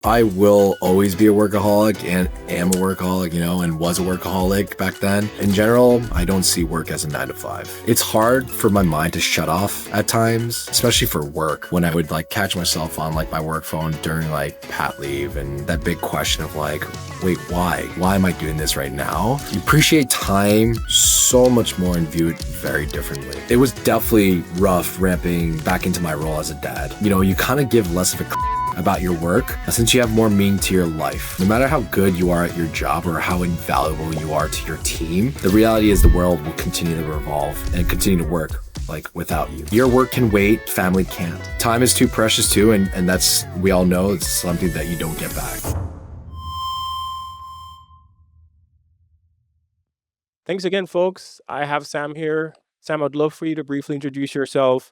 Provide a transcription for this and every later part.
I will always be a workaholic and am a workaholic, and was a workaholic back then. In general, I don't see work as a 9 to 5. It's hard for my mind to shut off at times, especially for work, when I would like catch myself on like my work phone during like pat leave and that big question of like, wait, why? Why am I doing this right now? You appreciate time so much more and view it very differently. It was definitely rough ramping back into my role as a dad. You kind of give less of a about your work since you have more meaning to your life. No matter how good you are at your job or how invaluable you are to your team, the reality is the world will continue to revolve and continue to work like without you. Your work can wait, family can't. Time is too precious too, and that's, we all know, it's something that you don't get back. Thanks again, folks. I have Sam here. Sam, I'd love for you to briefly introduce yourself,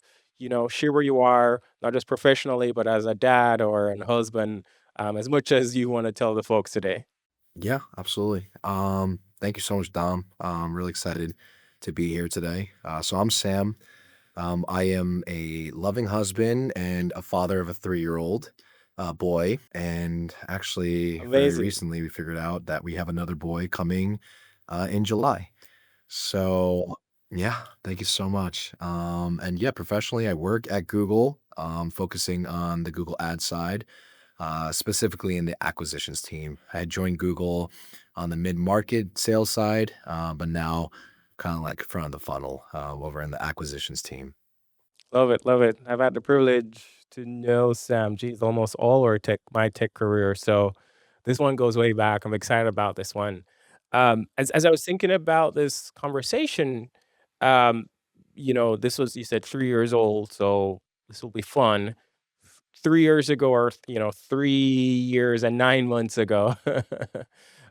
share where you are, not just professionally, but as a dad or a husband, as much as you want to tell the folks today. Yeah, absolutely. Thank you so much, Dom. I'm really excited to be here today. So I'm Sam. I am a loving husband and a father of a 3-year-old boy. And actually, very Amazing. recently, we figured out that we have another boy coming in July. So, yeah, thank you so much. And yeah, professionally, I work at Google, focusing on the Google ad side, specifically in the acquisitions team. I had joined Google on the mid-market sales side, but now kind of like front of the funnel over in the acquisitions team. Love it. Love it. I've had the privilege to know Sam, geez, almost all our my tech career. So this one goes way back. I'm excited about this one. As I was thinking about this conversation, um, this was, you said 3 years old, so this will be fun. 3 years ago, or 3 years and 9 months ago.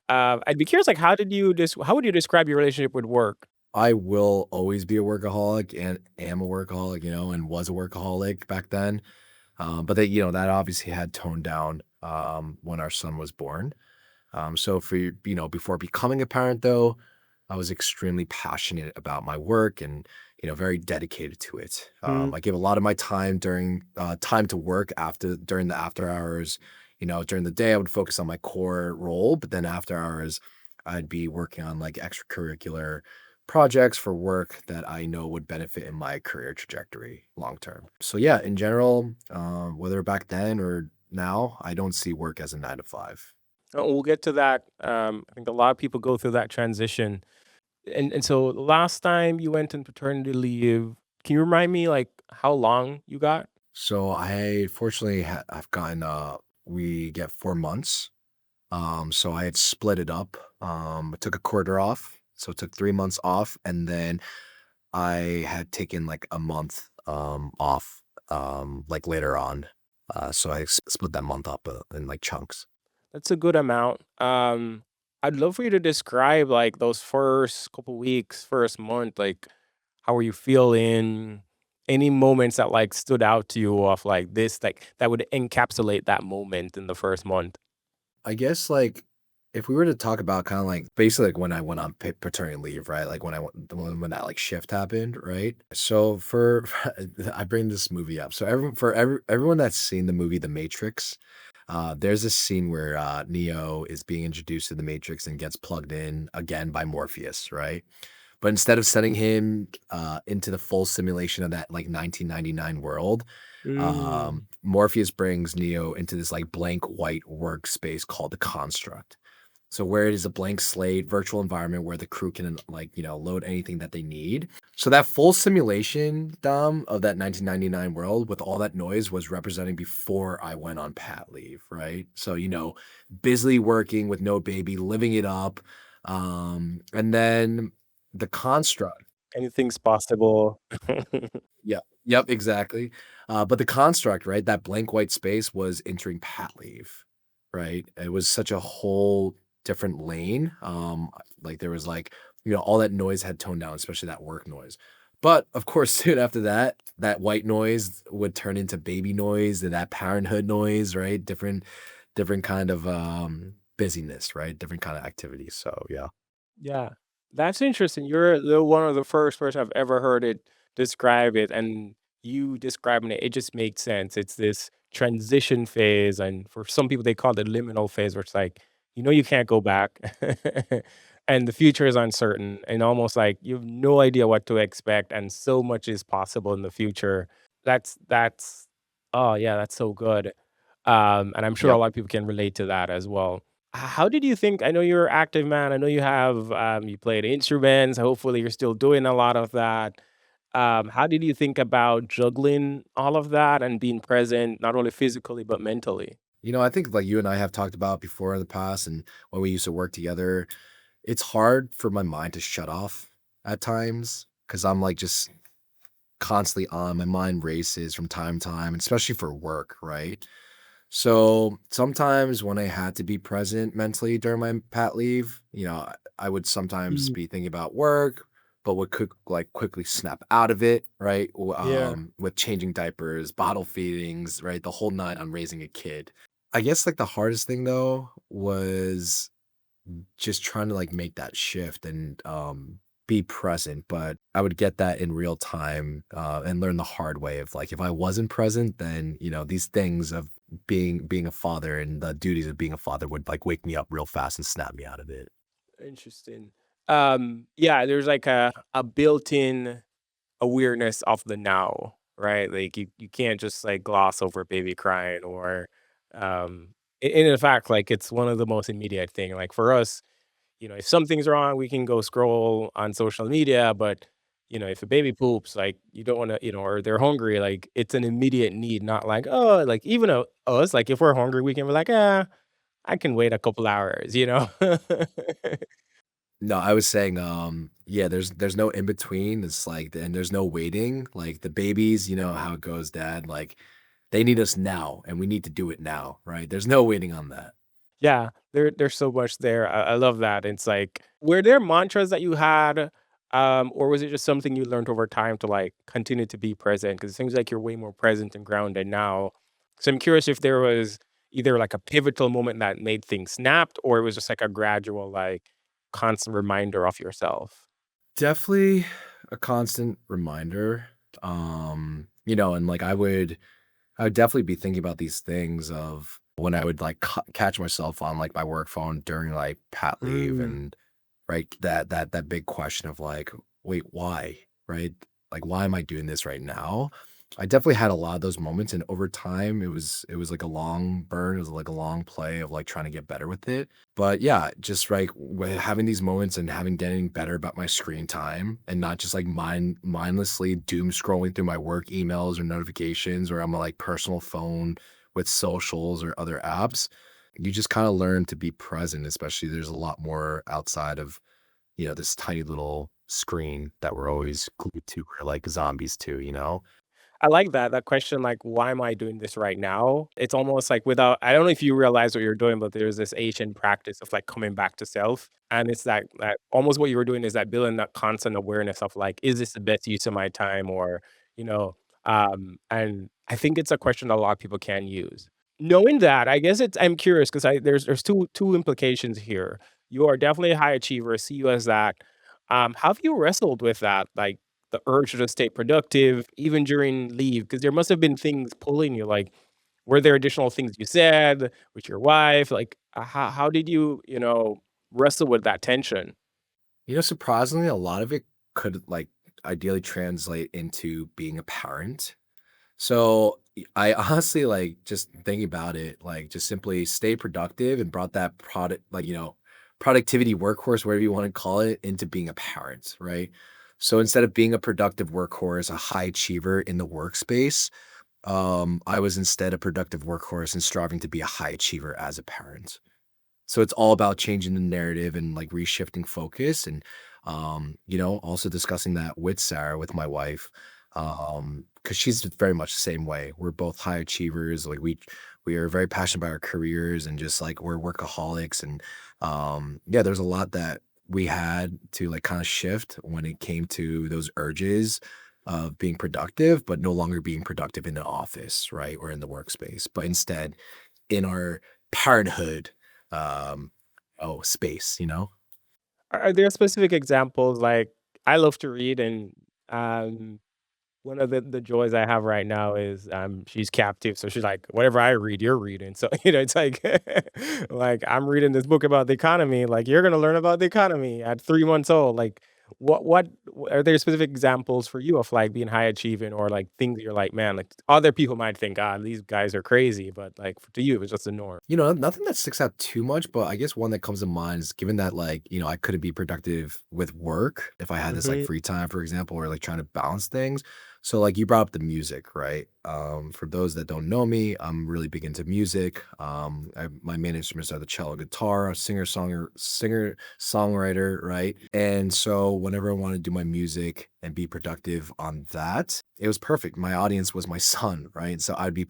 I'd be curious, like, how would you describe your relationship with work? I will always be a workaholic and am a workaholic, and was a workaholic back then. But that obviously had toned down when our son was born. So before becoming a parent though, I was extremely passionate about my work and, very dedicated to it. I give a lot of my time during time to work during the after hours. During the day, I would focus on my core role, but then after hours, I'd be working on like extracurricular projects for work that I know would benefit in my career trajectory long term. So yeah, in general, whether back then or now, I don't see work as a 9 to 5. We'll get to that. I think a lot of people go through that transition. And so last time you went on paternity leave, can you remind me like how long you got? So I fortunately I've gotten we get 4 months. So I had split it up. I took a quarter off, so it took 3 months off, and then I had taken like a month off like later on. So I split that month up in like chunks. That's a good amount. I'd love for you to describe like those first couple weeks, first month, like how were you feeling? Any moments that like stood out to you of like this, like that would encapsulate that moment in the first month. I guess like if we were to talk about kind of like basically like when I went on paternity leave, right? Like when I went when that like shift happened, right? So for I bring this movie up. So everyone that's seen the movie The Matrix, there's a scene where Neo is being introduced to the Matrix and gets plugged in again by Morpheus, right? But instead of sending him into the full simulation of that like 1999 world, Mm. Morpheus brings Neo into this like blank white workspace called the Construct. So where it is a blank slate virtual environment where the crew can like, load anything that they need. So that full simulation, Dom, of that 1999 world with all that noise was representing before I went on pat leave, right? So, busily working with no baby, living it up. And then the construct. Anything's possible. Yeah. Yep, exactly. But the construct, right? That blank white space was entering pat leave, right? It was such a whole different lane. Like there was like, all that noise had toned down, especially that work noise. But of course, soon after that, that white noise would turn into baby noise and that parenthood noise, right? Different kind of busyness, right? Different kind of activities. So yeah. Yeah, that's interesting. You're the one of the first person I've ever heard it describe it, and you describing it, it just makes sense. It's this transition phase, and for some people, they call it the liminal phase, where it's like, you can't go back, and the future is uncertain, and almost like you have no idea what to expect, and so much is possible in the future. That's oh, yeah, that's so good. And I'm sure a Yep. lot of people can relate to that as well. How did you think I know you're an active man, I know you played instruments, hopefully you're still doing a lot of that. How did you think about juggling all of that and being present, not only physically, but mentally? I think like you and I have talked about before in the past and when we used to work together, it's hard for my mind to shut off at times because I'm like just constantly on. My mind races from time to time, especially for work, right? So sometimes when I had to be present mentally during my pat leave, I would sometimes Mm, be thinking about work, but would quickly snap out of it, right? yeah. With changing diapers, bottle feedings, right? The whole night on raising a kid. I guess like the hardest thing though was just trying to like make that shift and be present, but I would get that in real time and learn the hard way of like if I wasn't present, then these things of being a father and the duties of being a father would like wake me up real fast and snap me out of it. Interesting. Yeah, there's like a built-in awareness of the now, right? Like you can't just like gloss over baby crying or in fact, like it's one of the most immediate thing. Like for us, if something's wrong, we can go scroll on social media, but if a baby poops, like you don't want to, or they're hungry, like it's an immediate need, not like, oh, like even us, like if we're hungry, we can be like, I can wait a couple hours. No, I was saying, yeah, there's no in between. It's like, and there's no waiting. Like the babies, you know how it goes, Dad. Like they need us now, and we need to do it now, right? There's no waiting on that. Yeah, there's so much there. I love that. It's like, were there mantras that you had, or was it just something you learned over time to like continue to be present? Because it seems like you're way more present and grounded now. So I'm curious if there was either like a pivotal moment that made things snapped, or it was just like a gradual, like constant reminder of yourself. Definitely a constant reminder. And like I would definitely be thinking about these things of when I would like catch myself on like my work phone during like pat leave Mm. and right that big question of like, wait, why? Right? Like why am I doing this right now? I definitely had a lot of those moments and over time it was like a long burn, it was like a long play of like trying to get better with it. But yeah, just like having these moments and getting better about my screen time and not just like mindlessly doom scrolling through my work emails or notifications or on my like personal phone with socials or other apps. You just kind of learn to be present, especially there's a lot more outside of, this tiny little screen that we're always glued to or like zombies to. I like that question, like, "Why am I doing this right now?" It's almost like without I don't know if you realize what you're doing, but there's this Asian practice of, like, coming back to self, and it's that almost what you were doing is that building that constant awareness of, like, "Is this the best use of my time?" Or, you know, and I think it's a question that a lot of people can use. Knowing that, I guess I'm curious 'cause there's two implications here. You are definitely a high achiever, I see you as that. How have you wrestled with that? Like, the urge to stay productive even during leave, because there must have been things pulling you, like, were there additional things you said with your wife? Like, how did you wrestle with that tension? Surprisingly, a lot of it could like ideally translate into being a parent. So I honestly like just thinking about it, like just simply stay productive and brought that product, like, productivity workhorse, whatever you want to call it, into being a parent, right? So instead of being a productive workhorse, a high achiever in the workspace, I was instead a productive workhorse and striving to be a high achiever as a parent. So it's all about changing the narrative and like reshifting focus and also discussing that with Sarah, with my wife. Because she's very much the same way. We're both high achievers. Like we are very passionate about our careers and just like we're workaholics. And yeah, there's a lot that we had to like kind of shift when it came to those urges of being productive, but no longer being productive in the office, right? Or in the workspace, but instead in our parenthood um, space. Are there specific examples? Like, I love to read, and um one of the joys I have right now is, she's captive, so she's like, "Whatever I read, you're reading." So, it's like like, I'm reading this book about the economy, like, "You're gonna learn about the economy at 3 months old." Like, what are there specific examples for you of, like, being high achieving or, like, things that you're like, "Man," like, other people might think, "Ah, these guys are crazy," but, like, to you, it was just a norm. Nothing that sticks out too much, but I guess one that comes to mind is given that I couldn't be productive with work if I had this like Mhm. free time, for example, or like trying to balance things. So like you brought up the music, right? For those that don't know me, I'm really big into music. My main instruments are the cello, guitar, a singer songwriter, right? And so whenever I want to do my music and be productive on that, it was perfect. My audience was my son, right? So I'd be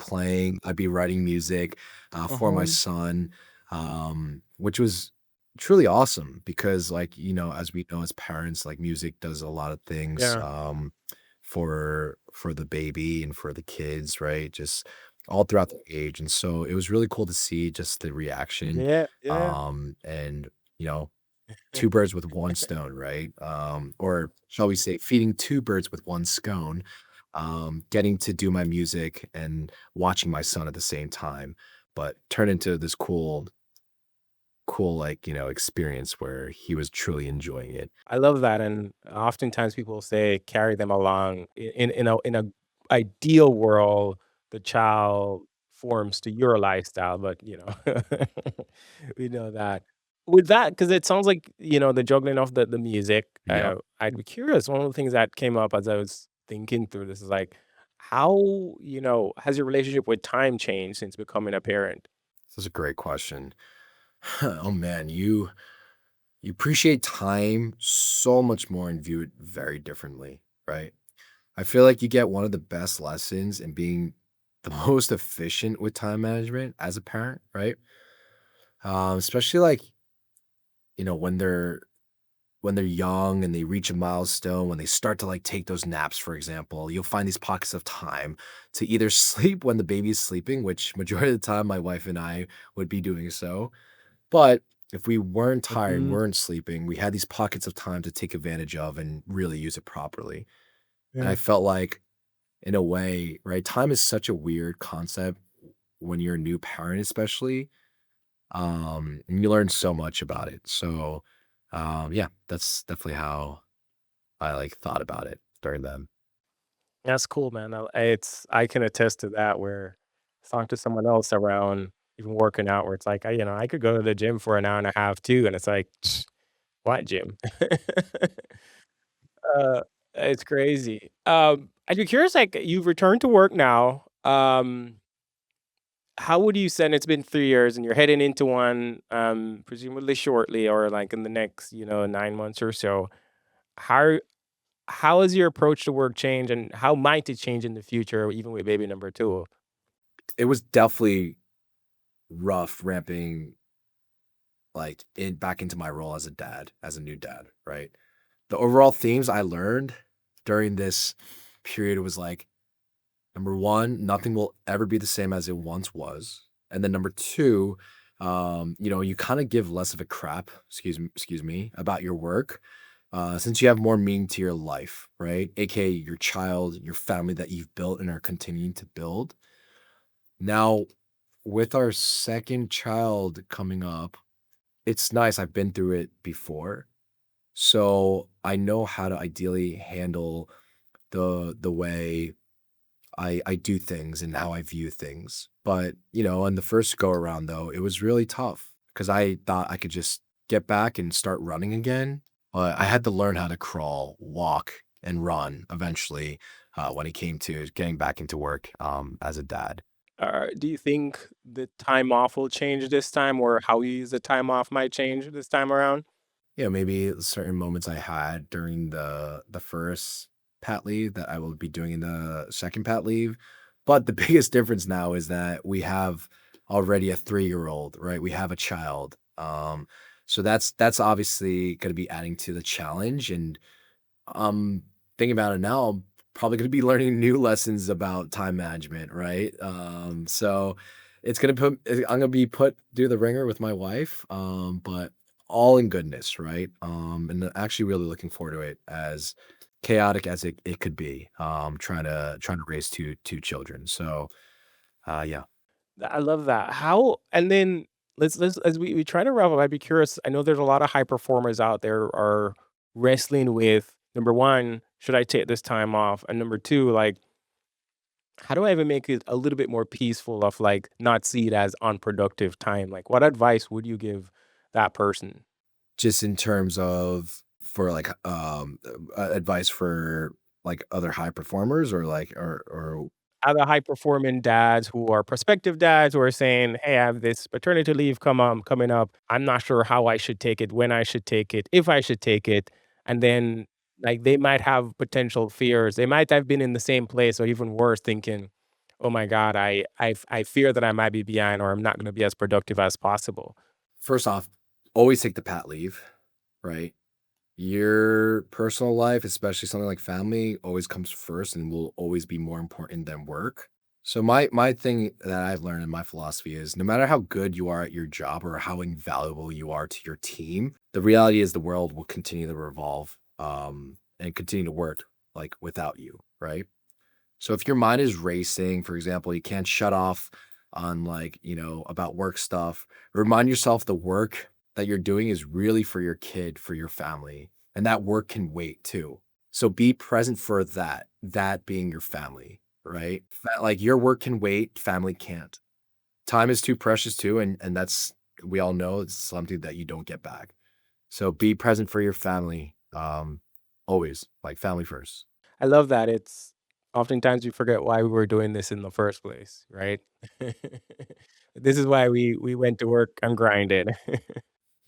writing music for my Uh-huh. son, which was truly awesome because, as we know as parents, like music does a lot of things Yeah. for the baby and for the kids, right? Just all throughout the age, and so it was really cool to see just the reaction, Yeah, yeah. and you know, two birds with one stone, right? Or shall we say, feeding two birds with one scone, getting to do my music and watching my son at the same time, but turn into this cool, experience where he was truly enjoying it. I love that, and oftentimes people say carry them along in a ideal world, the child forms to your lifestyle, but, we know that. With that, because it sounds like, the juggling of the music, Yep. I'd be curious, one of the things that came up as I was thinking through this is, like, how, has your relationship with time changed since becoming a parent? This is a great question. Oh man, you appreciate time so much more and view it very differently, right? I feel like you get one of the best lessons in being the most efficient with time management as a parent, right? Especially when they're young and they reach a milestone, when they start to like take those naps, for example, you'll find these pockets of time to either sleep when the baby's sleeping, which majority of the time my wife and I would be doing so. But if we weren't tired, Mhm. weren't sleeping, we had these pockets of time to take advantage of and really use it properly. And I Yeah. felt like, in a way, right, time is such a weird concept when you're a new parent, especially. And you learn so much about it. So, yeah, that's definitely how I like thought about it during them. That's cool, man. I can attest to that where talking to someone else around even working out where it's like, I could go to the gym for an hour and a half too, and it's like, what gym? Uh, it's crazy. I'd be curious, like, you've returned to work now. How would you say, and it's been 3 years and you're heading into one, presumably shortly or like in the next, 9 months or so. How how has your approach to work changed and how might it change in the future even with baby number 2? It was definitely rough ramping in back into my role as a dad, as a new dad, right? The overall themes I learned during this period was like, number one, nothing will ever be the same as it once was. And then number two, you kind of give less of a crap, excuse me, about your work, since you have more meaning to your life, right? AKA your child, your family that you've built and are continuing to build. Now, with our second child coming up, it's nice. I've been through it before. So I know how to ideally handle the way I do things and how I view things. But, on the first go around though, it was really tough because I thought I could just get back and start running again. But I had to learn how to crawl, walk, and run eventually when it came to getting back into work as a dad. Do you think the time off will change this time or how you use the time off might change this time around? Maybe certain moments I had during the first pat leave that I will be doing in the second pat leave. But the biggest difference now is that we have already a 3-year-old, right? We have a child. So that's obviously going to be adding to the challenge. And thinking about it now, I'm probably going to be learning new lessons about time management, right? So it's gonna put I'm gonna be put through the ringer with my wife, but all in goodness, right? And actually really looking forward to it as chaotic as it could be, trying to raise two children. So, yeah. I love that. How and then let's as we try to wrap up, I'd be curious. I know there's a lot of high performers out there are wrestling with number one, should I take this time off? And number two, like, how do I even make it a little bit more peaceful of like not see it as unproductive time? Like, what advice would you give that person? Just in terms of for like advice for like other high performers or like or Other high performing dads who are prospective dads who are saying, "Hey, I have this paternity leave coming up. I'm not sure how I should take it, when I should take it, if I should take it." And then like they might have potential fears. They might have been in the same place or even worse thinking, "Oh my god, I fear that I might be behind or I'm not going to be as productive as possible." first off, always take the pat leave, right? Your personal life, especially something like family, always comes first and will always be more important than work. So my thing that I've learned in my philosophy is no matter how good you are at your job or how invaluable you are to your team, the reality is the world will continue to revolve and continue to work like without you, right? So if your mind is racing, for example, you can't shut off on like, about work stuff. Remind yourself the work that you're doing is really for your kid, for your family, and that work can wait too. So be present for that being your family, right? Like your work can wait, family can't. Time is too precious too, and that's we all know it's something that you don't get back. So be present for your family, always, like family first. I love that. It's oftentimes we forget why we were doing this in the first place, right? This is why we went to work and grinded.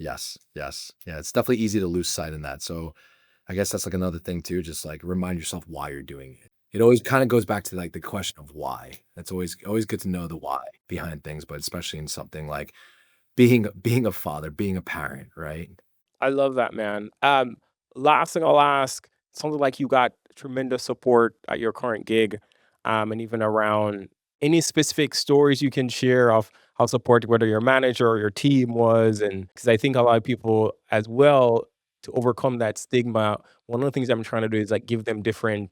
Yes, yes. Yeah, it's definitely easy to lose sight in that. So I guess that's like another thing too, just like remind yourself why you're doing it. It always kind of goes back to like the question of why. That's always good to know the why behind things, but especially in something like being a father, being a parent, right? I love that, man. Last thing I'll ask, something like you got tremendous support at your current gig, and even around any specific stories you can share of how supportive whether your manager or your team was, and because I think a lot of people as well to overcome that stigma, one of the things I'm trying to do is like give them different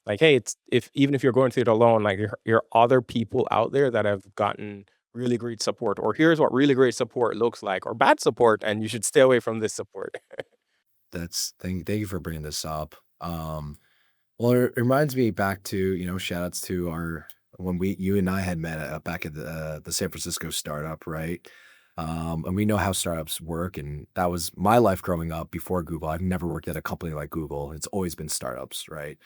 like, hey, it's if even if you're going through it alone, like you're other people out there that have gotten really great support, or here's what really great support looks like, or bad support, and you should stay away from this support. That's thank you for bringing this up. Well, it reminds me back to, shout outs to our when we you and I had met back at the San Francisco startup, right? And we know how startups work, and that was my life growing up before Google. I've never worked at a company like Google. It's always been startups, right?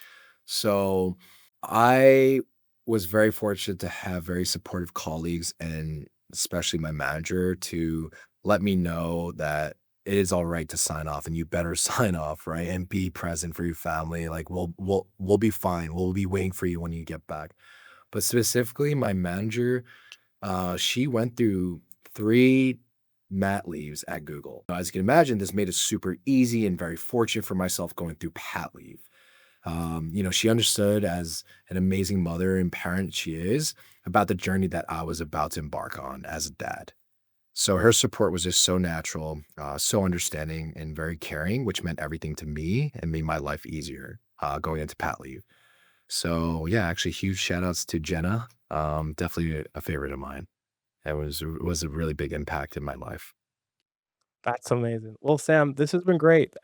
So I was very fortunate to have very supportive colleagues and especially my manager to let me know that it is all right to sign off and you better sign off, right? And be present for your family. Like we'll be fine. We'll be waiting for you when you get back. But specifically my manager, she went through 3 mat leaves at Google. As you can imagine, this made it super easy and very fortunate for myself going through pat leave. She understood as an amazing mother and parent she is about the journey that I was about to embark on as a dad. So her support was just so natural, so understanding, and very caring, which meant everything to me and made my life easier going into pat leave. So yeah, actually, huge shout outs to Jenna. Definitely a favorite of mine. It was a really big impact in my life. That's amazing. Well, Sam, this has been great.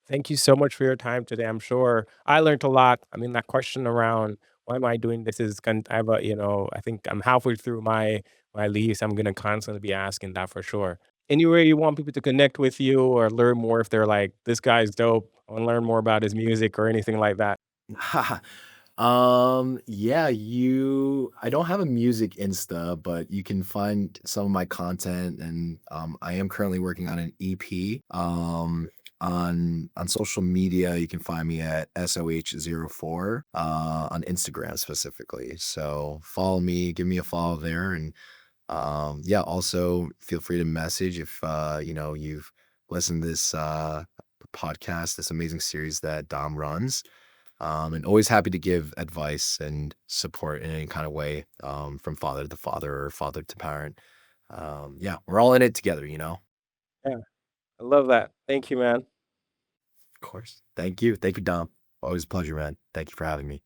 Thank you so much for your time today. I'm sure I learned a lot. I mean, that question around why am I doing this is I have a, I think I'm halfway through my lease. I'm gonna constantly be asking that for sure. Anywhere you want people to connect with you or learn more if they're like, this guy's dope, I want to learn more about his music or anything like that. Yeah, I don't have a music Insta, but you can find some of my content and I am currently working on an EP. On social media, you can find me at SOH04 on Instagram specifically. So follow me, give me a follow there and yeah, also feel free to message if you've listened to this podcast, this amazing series that Dom runs. And always happy to give advice and support in any kind of way, from father to father or father to parent. Yeah, we're all in it together. Yeah, I love that. Thank you, man. Of course. Thank you. Thank you, Dom. Always a pleasure, man. Thank you for having me.